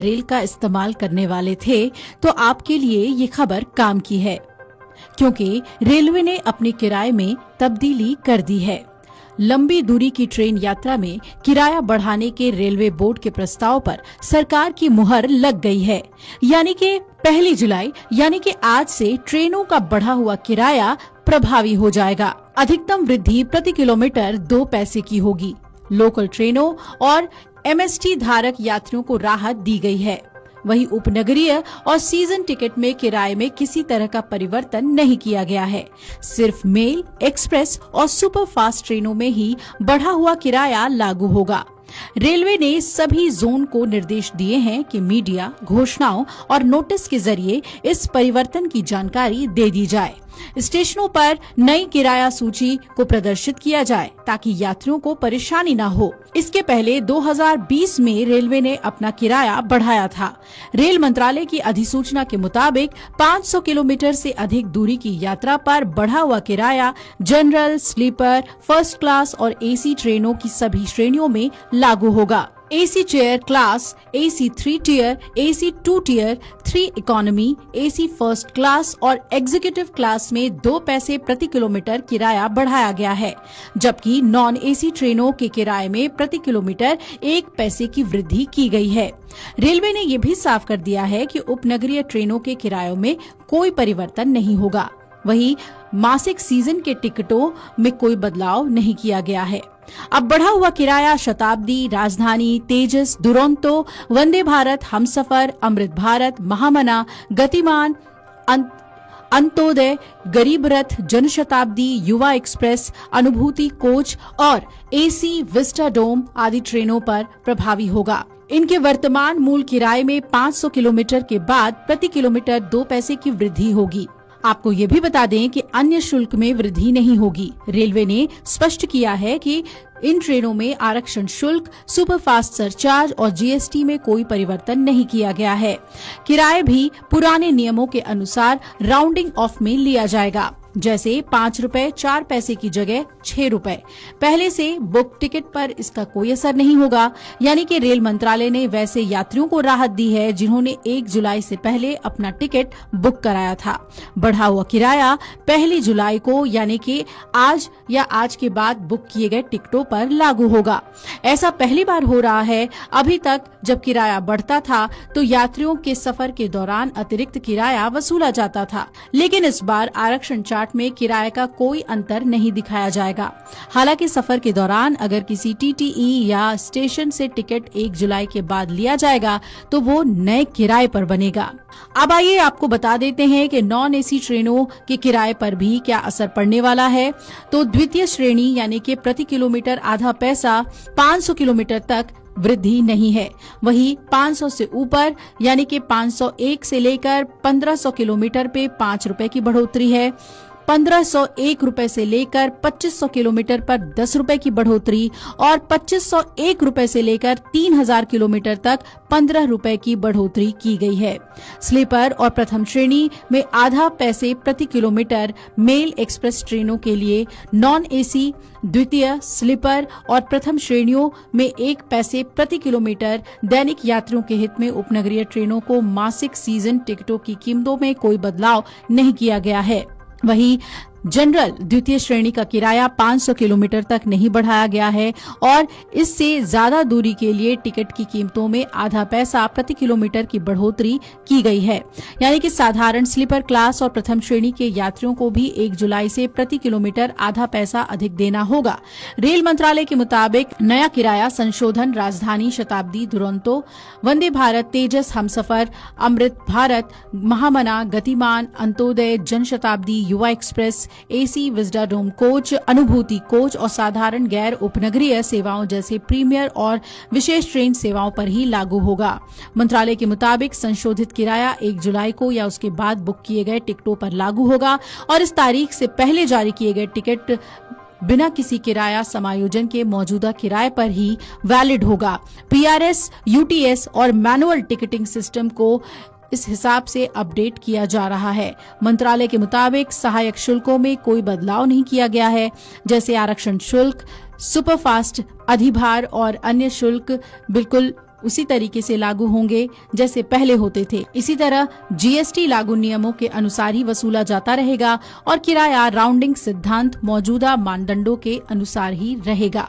Rail का इस्तेमाल करने वाले थे तो आपके लिए ये खबर काम की है, क्योंकि रेलवे ने अपने किराए में तब्दीली कर दी है। लंबी दूरी की ट्रेन यात्रा में किराया बढ़ाने के रेलवे बोर्ड के प्रस्ताव पर सरकार की मुहर लग गई है। यानी कि 1 जुलाई यानी कि आज से ट्रेनों का बढ़ा हुआ किराया प्रभावी हो जाएगा। अधिकतम वृद्धि प्रति किलोमीटर 2 पैसे की होगी। लोकल ट्रेनों और MST धारक यात्रियों को राहत दी गई है। वहीं उपनगरीय और सीजन टिकट में किराए में किसी तरह का परिवर्तन नहीं किया गया है। सिर्फ मेल, एक्सप्रेस और सुपर फास्ट ट्रेनों में ही बढ़ा हुआ किराया लागू होगा। रेलवे ने सभी जोन को निर्देश दिए हैं कि मीडिया, घोषणाओं और नोटिस के जरिए इस परिवर्तन की जानकारी दे दी जाए। स्टेशनों पर नई किराया सूची को प्रदर्शित किया जाए ताकि यात्रियों को परेशानी न हो। इसके पहले 2020 में रेलवे ने अपना किराया बढ़ाया था। रेल मंत्रालय की अधिसूचना के मुताबिक 500 किलोमीटर से अधिक दूरी की यात्रा पर बढ़ा हुआ किराया जनरल, स्लीपर, फर्स्ट क्लास और AC ट्रेनों की सभी श्रेणियों में लागू होगा। AC chair class, AC 3 tier, AC 2 tier, 3 economy, AC first class और एग्जीक्यूटिव क्लास में 2 पैसे प्रति किलोमीटर किराया बढ़ाया गया है, जबकि नॉन AC ट्रेनों के किराए में प्रति किलोमीटर 1 पैसे की वृद्धि की गई है। रेलवे ने ये भी साफ कर दिया है कि उपनगरीय ट्रेनों के किरायों में कोई परिवर्तन नहीं होगा। वहीं मासिक सीजन के टिकटों में कोई बदलाव नहीं किया गया है। अब बढ़ा हुआ किराया शताब्दी, राजधानी, तेजस, दुरंतो, वंदे भारत, हमसफर, अमृत भारत, महामना, गतिमान, अंत्योदय, गरीब रथ, जनशताब्दी, युवा एक्सप्रेस, अनुभूति कोच और AC विस्टाडोम आदि ट्रेनों पर प्रभावी होगा। इनके वर्तमान मूल किराए में 500 किलोमीटर के बाद प्रति किलोमीटर 2 पैसे की वृद्धि होगी। आपको ये भी बता दें कि अन्य शुल्क में वृद्धि नहीं होगी। रेलवे ने स्पष्ट किया है कि इन ट्रेनों में आरक्षण शुल्क, सुपरफास्ट सरचार्ज और GST में कोई परिवर्तन नहीं किया गया है। किराए भी पुराने नियमों के अनुसार राउंडिंग ऑफ में लिया जाएगा, जैसे 5 रुपए 4 पैसे की जगह 6 रुपए। पहले से बुक टिकट पर इसका कोई असर नहीं होगा। यानी कि रेल मंत्रालय ने वैसे यात्रियों को राहत दी है जिन्होंने 1 जुलाई से पहले अपना टिकट बुक कराया था। बढ़ा हुआ किराया 1 जुलाई को यानी कि आज या आज के बाद बुक किए गए टिकटों पर लागू होगा। ऐसा पहली बार हो रहा है। अभी तक जब किराया बढ़ता था तो यात्रियों के सफर के दौरान अतिरिक्त किराया वसूला जाता था, लेकिन इस बार आरक्षण चार्ट में किराए का कोई अंतर नहीं दिखाया जाएगा। हालांकि सफर के दौरान अगर किसी TTE या स्टेशन से टिकट 1 जुलाई के बाद लिया जाएगा तो वो नए किराए पर बनेगा। अब आइए आपको बता देते हैं कि नॉन AC ट्रेनों के किराए पर भी क्या असर पड़ने वाला है। तो द्वितीय श्रेणी यानी कि प्रति किलोमीटर आधा पैसा 500 किलोमीटर तक वृद्धि नहीं है। वहीं 500 से ऊपर यानी कि 501 से लेकर 1500 किलोमीटर पे 5 रुपए की बढ़ोतरी है। 1501 रुपए से लेकर 2500 किलोमीटर पर 10 रुपए की बढ़ोतरी और 2501 रुपए से लेकर 3000 किलोमीटर तक 15 रुपए की बढ़ोतरी की गई है। स्लीपर और प्रथम श्रेणी में आधा पैसे प्रति किलोमीटर मेल एक्सप्रेस ट्रेनों के लिए, नॉन AC द्वितीय, स्लीपर और प्रथम श्रेणियों में 1 पैसे प्रति किलोमीटर दैनिक यात्रियों के हित में उपनगरीय ट्रेनों को मासिक सीजन टिकटों की कीमतों में कोई बदलाव नहीं किया गया है। वहीं जनरल द्वितीय श्रेणी का किराया 500 किलोमीटर तक नहीं बढ़ाया गया है और इससे ज्यादा दूरी के लिए टिकट की कीमतों में आधा पैसा प्रति किलोमीटर की बढ़ोतरी की गई है। यानी कि साधारण स्लीपर क्लास और प्रथम श्रेणी के यात्रियों को भी 1 जुलाई से प्रति किलोमीटर आधा पैसा अधिक देना होगा। रेल मंत्रालय के मुताबिक नया किराया संशोधन राजधानी, शताब्दी, दुरंतो, वंदे भारत, तेजस, हमसफर, अमृत भारत, महामना, गतिमान, अंत्योदय, जनशताब्दी, युवा एक्सप्रेस, AC विस्टाडोम कोच, अनुभूति कोच और साधारण गैर उपनगरीय सेवाओं जैसे प्रीमियर और विशेष ट्रेन सेवाओं पर ही लागू होगा। मंत्रालय के मुताबिक संशोधित किराया 1 जुलाई को या उसके बाद बुक किए गए टिकटों पर लागू होगा और इस तारीख से पहले जारी किए गए टिकट बिना किसी किराया समायोजन के मौजूदा किराए पर ही वैलिड होगा। PRS, UTS और मैनुअल टिकटिंग सिस्टम को इस हिसाब से अपडेट किया जा रहा है। मंत्रालय के मुताबिक सहायक शुल्कों में कोई बदलाव नहीं किया गया है, जैसे आरक्षण शुल्क, सुपरफास्ट, अधिभार और अन्य शुल्क बिल्कुल उसी तरीके से लागू होंगे जैसे पहले होते थे। इसी तरह जीएसटी लागू नियमों के अनुसार ही वसूला जाता रहेगा और किराया राउंडिंग सिद्धांत मौजूदा मानदंडों के अनुसार ही रहेगा।